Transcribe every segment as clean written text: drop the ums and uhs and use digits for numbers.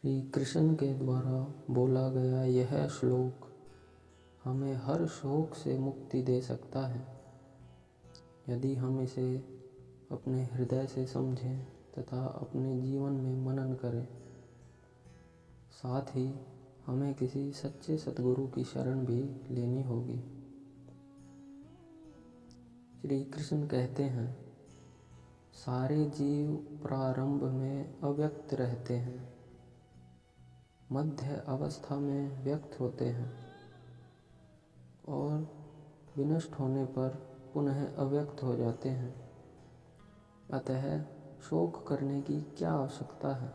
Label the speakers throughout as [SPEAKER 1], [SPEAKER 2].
[SPEAKER 1] श्री कृष्ण के द्वारा बोला गया यह श्लोक हमें हर शोक से मुक्ति दे सकता है यदि हम इसे अपने हृदय से समझें तथा अपने जीवन में मनन करें। साथ ही हमें किसी सच्चे सद्गुरु की शरण भी लेनी होगी। श्री कृष्ण कहते हैं, सारे जीव प्रारंभ में अव्यक्त रहते हैं, मध्य अवस्था में व्यक्त होते हैं और विनष्ट होने पर पुनः अव्यक्त हो जाते हैं। अतः शोक करने की क्या आवश्यकता है।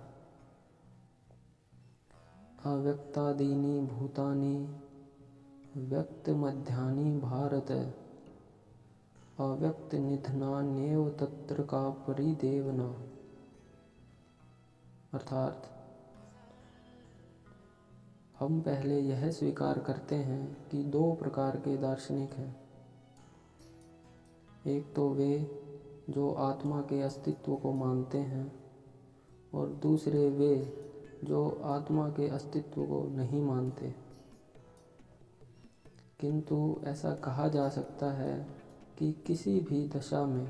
[SPEAKER 1] अव्यक्तादीनि भूतानि व्यक्त मध्यानि भारत, अव्यक्त निधनान्येव तत्र का परिदेवना। अर्थात हम पहले यह स्वीकार करते हैं कि दो प्रकार के दार्शनिक हैं। एक तो वे जो आत्मा के अस्तित्व को मानते हैं और दूसरे वे जो आत्मा के अस्तित्व को नहीं मानते। किंतु ऐसा कहा जा सकता है कि किसी भी दशा में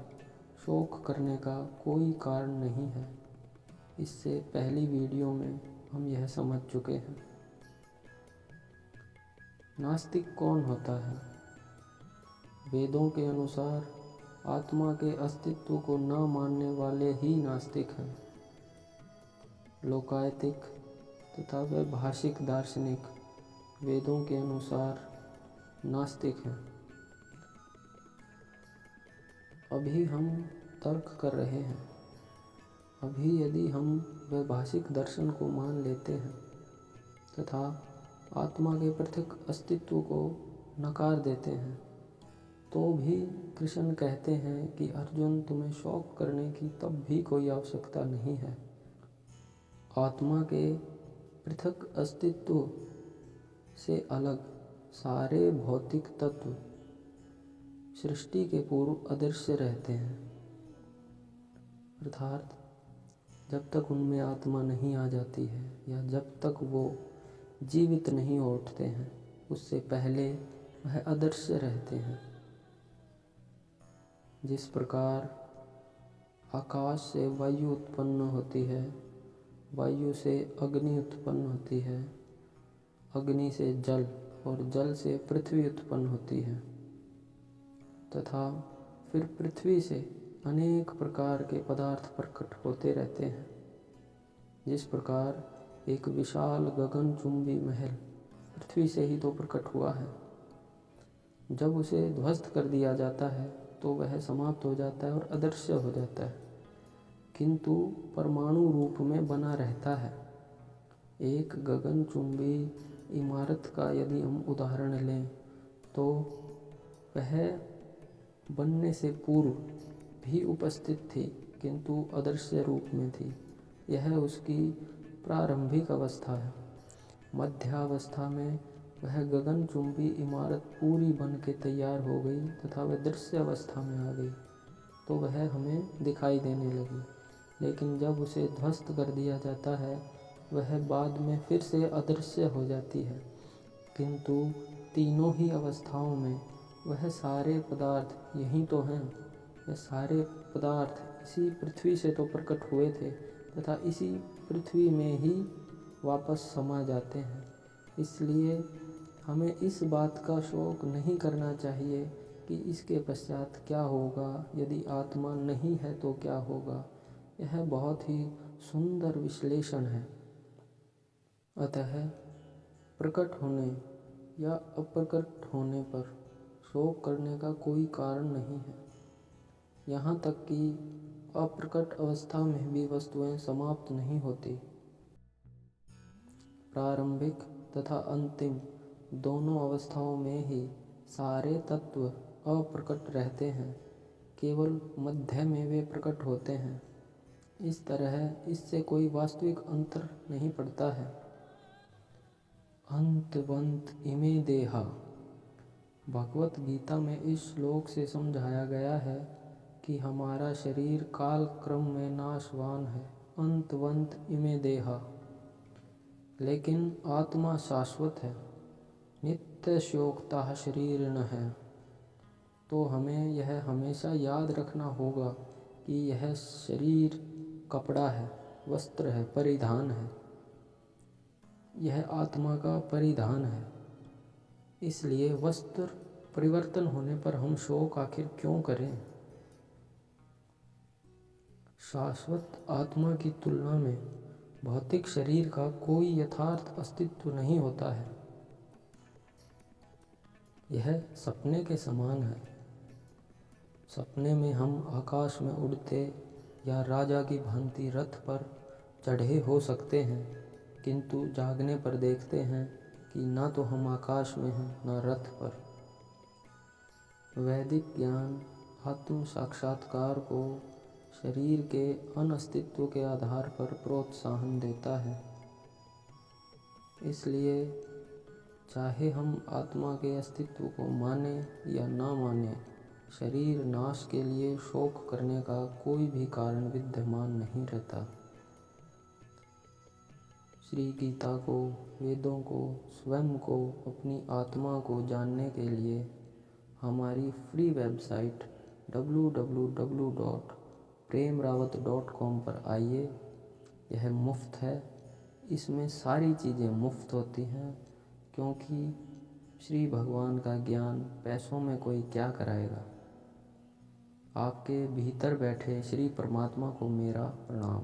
[SPEAKER 1] शोक करने का कोई कारण नहीं है। इससे पहली वीडियो में हम यह समझ चुके हैं। नास्तिक कौन होता है। वेदों के अनुसार आत्मा के अस्तित्व को न मानने वाले ही नास्तिक हैं। लोकायतिक तथा वैभाषिक दार्शनिक वेदों के अनुसार नास्तिक हैं। अभी हम तर्क कर रहे हैं। अभी यदि हम वैभाषिक दर्शन को मान लेते हैं तथा आत्मा के पृथक अस्तित्व को नकार देते हैं, तो भी कृष्ण कहते हैं कि अर्जुन, तुम्हें शोक करने की तब भी कोई आवश्यकता नहीं है। आत्मा के पृथक अस्तित्व से अलग सारे भौतिक तत्व सृष्टि के पूर्व अदृश्य रहते हैं। अर्थात जब तक उनमें आत्मा नहीं आ जाती है या जब तक वो जीवित नहीं हो उठते हैं, उससे पहले वह अदृश्य रहते हैं। जिस प्रकार आकाश से वायु उत्पन्न होती है, वायु से अग्नि उत्पन्न होती है, अग्नि से जल और जल से पृथ्वी उत्पन्न होती है तथा फिर पृथ्वी से अनेक प्रकार के पदार्थ प्रकट होते रहते हैं। जिस प्रकार एक विशाल गगनचुंबी महल पृथ्वी से ही तो प्रकट हुआ है। जब उसे ध्वस्त कर दिया जाता है तो वह समाप्त हो जाता है और अदृश्य हो जाता है, किंतु परमाणु रूप में बना रहता है। एक गगनचुंबी इमारत का यदि हम उदाहरण लें तो वह बनने से पूर्व भी उपस्थित थी, किंतु अदृश्य रूप में थी। यह उसकी प्रारंभिक अवस्था है। मध्यावस्था में वह गगनचुंबी इमारत पूरी बन के तैयार हो गई तथा वह दृश्य अवस्था में आ गई तो वह हमें दिखाई देने लगी। लेकिन जब उसे ध्वस्त कर दिया जाता है, वह बाद में फिर से अदृश्य हो जाती है। किंतु तीनों ही अवस्थाओं में वह सारे पदार्थ यही तो हैं। यह सारे पदार्थ इसी पृथ्वी से तो प्रकट हुए थे तथा इसी पृथ्वी में ही वापस समा जाते हैं। इसलिए हमें इस बात का शोक नहीं करना चाहिए कि इसके पश्चात क्या होगा, यदि आत्मा नहीं है तो क्या होगा। यह बहुत ही सुंदर विश्लेषण है। अतः प्रकट होने या अप्रकट होने पर शोक करने का कोई कारण नहीं है। यहाँ तक कि अप्रकट अवस्था में भी वस्तुएं समाप्त नहीं होती। प्रारंभिक तथा अंतिम दोनों अवस्थाओं में ही सारे तत्व अप्रकट रहते हैं, केवल मध्य में वे प्रकट होते हैं। इस तरह इससे कोई वास्तविक अंतर नहीं पड़ता है। अंतवंत इमे देहा भगवत गीता में इस श्लोक से समझाया गया है कि हमारा शरीर काल क्रम में नाशवान है। अंतवंत इमे देहा लेकिन आत्मा शाश्वत है। नित्य शोकता शरीर न है। तो हमें यह हमेशा याद रखना होगा कि यह शरीर कपड़ा है, वस्त्र है, परिधान है। यह आत्मा का परिधान है। इसलिए वस्त्र परिवर्तन होने पर हम शोक आखिर क्यों करें। शाश्वत आत्मा की तुलना में भौतिक शरीर का कोई यथार्थ अस्तित्व नहीं होता है। यह सपने के समान है। सपने में हम आकाश में उड़ते या राजा की भांति रथ पर चढ़े हो सकते हैं, किंतु जागने पर देखते हैं कि ना तो हम आकाश में हैं न रथ पर। वैदिक ज्ञान आत्म साक्षात्कार को शरीर के अनस्तित्व के आधार पर प्रोत्साहन देता है। इसलिए चाहे हम आत्मा के अस्तित्व को माने या ना माने, शरीर नाश के लिए शोक करने का कोई भी कारण विद्यमान नहीं रहता। श्री गीता को, वेदों को, स्वयं को, अपनी आत्मा को जानने के लिए हमारी फ्री वेबसाइट www.premrawat.com पर आइए। यह मुफ्त है। इसमें सारी चीज़ें मुफ्त होती हैं, क्योंकि श्री भगवान का ज्ञान पैसों में कोई क्या कराएगा। आपके भीतर बैठे श्री परमात्मा को मेरा प्रणाम।